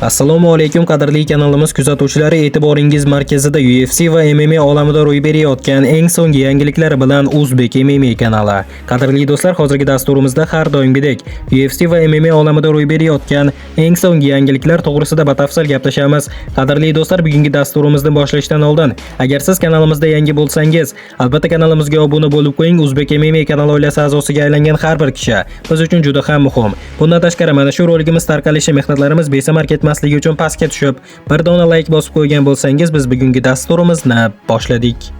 Assalomu alaykum qadrli kanalimiz kuzatuvchilari, e'tiboringiz markazida UFC va MMA olamida ro'y berayotgan eng so'nggi yangiliklar bilan Uzbek MMA kanali. Qadrli do'stlar, hozirgi dasturimizda har doimgidek UFC va MMA olamida ro'y berayotgan eng so'nggi yangiliklar to'g'risida batafsil gaplashamiz. Qadrli do'stlar, bugungi dasturimizni boshlashdan oldin, agar siz kanalimizda yangi bo'lsangiz, albatta kanalimizga obuna bo'lib qo'ying. Uzbek MMA kanali oilasi a'zosiga aylangan har bir kishi biz uchun juda ham muhim. Bundan tashqari, mana shu roligimiz tarqalishi mehnatlarimiz besamar ketmasligi uchun pastga tushib, bir dona like bosib qo'ygan bo'lsangiz, biz bugungi dasturimizni boshladik.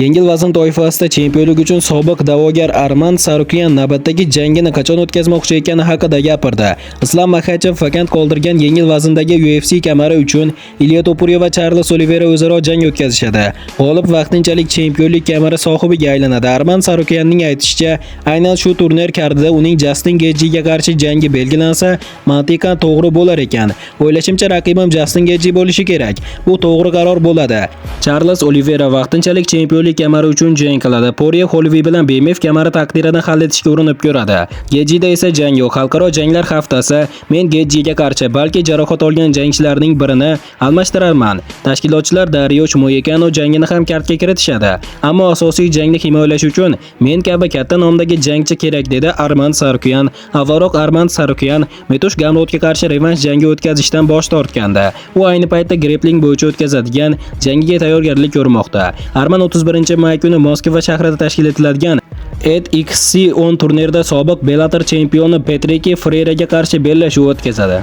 Yengil vazn toifasida chempionlik uchun sobiq da'vogar Arman Sarukyan navbatdagi jangini qachon o'tkazmoqchi ekani haqida gapirdi. Islom Makhachev vakant qoldirgan yengil vazndagi UFC kamari uchun Ilya Topuria va Charles Oliveira o'zaro jang o'tkazishadi. G'olib vaqtinchalik chempionlik kamari sohibiga aylanadi. Arman Sarukyanning aytishicha, aynan shu turnir kardida uning Justin Gaethje'ga qarshi jangi belgilansa, mantiqan to'g'ri bo'lar ekan. O'ylashimcha, raqibim Justin Gaethje bo'lishi kerak. Bu to'g'ri qaror bo'ladi. Charles Oliveira vaqtinchalik chempionlik kamari uchun jang qiladi. Poirier Holloway bilan BMF kamari taqdirini hal etishga urinib ko'radi. Gaethje'da esa jang yo'q. Xalqaro janglar haftasi men Gaethje'ga qarshi balki jarohat olgan jangchilarning birini almashtirarman. Tashkilotchilar Dariush Moyekano jangini ham kartga kiritishadi. Ammo asosiy jangni himoyalash uchun men kabi katta nomdagi jangchi kerak, dedi Arman Sarukyan. Avvalroq Arman Sarukyan Metush Gamrotga qarshi revansh jangi o'tkazishdan bosh tortgandi. U ayni paytda grappling bo'yicha o'tkazadigan jangiga tayyorgarlik ko'rmoqda. Arman 31-may kuni Moskva shahrida tashkil etiladigan EDXC10 turnirida sobiq Bellator chempioni Patrick Freiraga qarshi bellashuv o'tkazadi.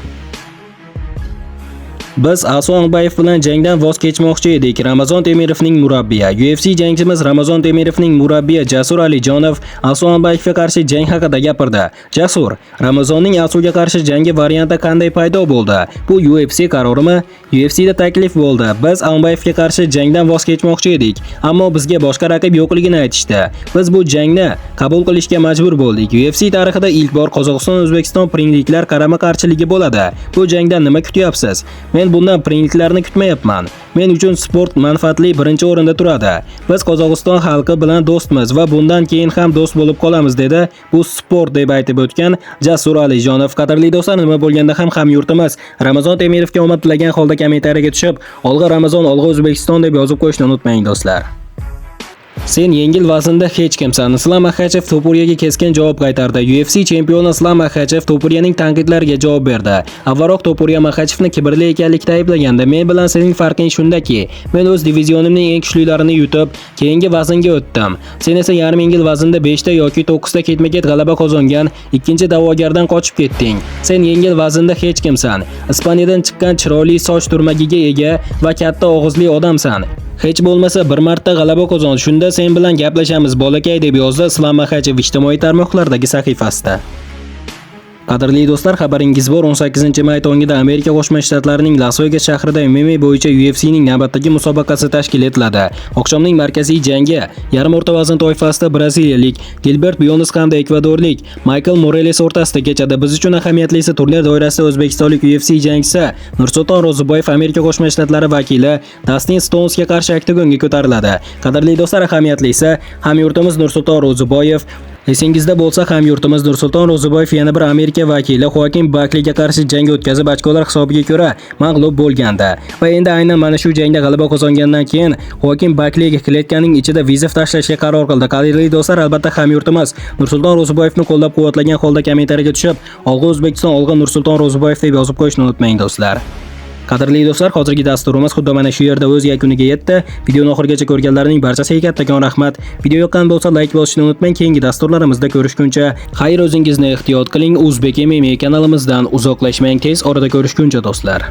Biz Aso Angbayev bilan jangdan voz kechmoqchi edik. Ramazon Temirovning murabbiyi. UFC jangchimiz Ramazon Temirovning murabbiyi Jasur Alijonov Aso Angbayevga qarshi jang haqida gapirdi. Jasur, Ramazonning Asoga qarshi jangi varianti qanday paydo bo'ldi? Bu UFC qarorimi? UFCda taklif bo'ldi. Biz Angbayevga qarshi jangdan voz kechmoqchi edik, ammo bizga boshqa raqib yo'qligini aytishdi. Biz bu jangni qabul qilishga majbur bo'ldik. UFC tarixida ilk bor Qozog'iston-O'zbekiston ringliklar qarama-qarshiligi bo'ladi. Bu jangdan nima kutyapsiz? Men bundan ringliklarni kutmayapman. Men uchun sport manfaatli birinchi o'rinda turadi. Biz Qozog'iston xalqi bilan do'stmiz va bundan keyin ham do'st bo'lib qolamiz, dedi. Bu sport deb aytib o'tgan Jasur Alijonov. Qadrli do'stlar, nima bo'lganda ham hamyurtimiz Ramazon Temirovga omad tilagan holda kommentariyaga tushib, "Olg'a Ramazon, olg'a O'zbekiston" deb yozib qo'yishni unutmang do'stlar. Sen yengil vaznda hech kimsan. Islom Makhachev Topuriyaga keskin javob qaytardi. UFC chempioni Islom Makhachev Topuriyaning tanqidlariga javob berdi. Avvalroq Topuriya Makhachevni kibrli ekanlikda ayblaganda, "Men bilan sening farqing shundaki, men o'z divizionimning eng kuchlilarini yutib, keyingi vaznga o'tdim. Sen esa yarim yengil vaznda 5 ta yoki 9 ta ketma-ket g'alaba qozongan ikkinchi da'vogardan qochib ketding. Sen yengil vaznda hech kimsan. Ispaniyadan chiqqan chiroyli soch turmagiga ega va katta og'izli odamsan. Hech bo'lmasa bir marta g'alaba qozon, shunda sen bilan gaplashamiz bolakay", deb yozdi Islom Makhachev ijtimoiy tarmoqlardagi sahifasida. Qadrli do'stlar, xabaringiz bor, 18-may tongida Amerika Qo'shma Shtatlarining Las Vegas shahrida MMA bo'yicha UFC'ning navbatdagi musobaqasi tashkil etiladi. Oqshomning markaziy jangi yarim o'rta vazn toifasida braziliyalik Gilbert Burns hamda ekvadorlik Michael Morales o'rtasida kechadi. Biz uchun ahamiyatlisi turnir doirasida o'zbekistonlik UFC jangchisi Nursulton Ro'ziboyev Amerika Qo'shma Shtatlari vakili Dustin Stonesga qarshi oktagonga ko'tariladi. Qadrli do'stlar, ahamiyatlisi hamyurtimiz Nursulton Ro'ziboyev, esingizda bo'lsa, hamyurtimiz Nursulton Ro'ziboyev yana bir Amerika vakili Joaquin Buckleyga qarshi jang o'tkazib, ochkolar hisobiga ko'ra mag'lub bo'lgandi. Va endi aynan mana shu jangda g'alaba qozongandan keyin Joaquin Buckleyga kletkaning ichida vizif tashlashga qaror qildi. Qadrli do'stlar, albatta hamyurtimiz Nursulton Ro'ziboyevni qo'llab-quvvatlagan holda kommentariyaga tushib, "Olg'a O'zbekiston, olg'a Nursulton Ro'ziboyev" deb yozib qo'yishni unutmang do'stlar. Qadrli do'stlar, hozirgi dasturimiz xuddi mana shu yerda o'z yakuniga yetdi. Videoni oxirigacha ko'rganlarning barchasiga kattakon rahmat. Video yoqqan bo'lsa like bosishni unutmang. Keyingi dasturlarimizda ko'rishguncha xayr, o'zingizni ehtiyot qiling. Uzbek MMA kanalimizdan uzoqlashmang. Tez orada ko'rishguncha do'stlar.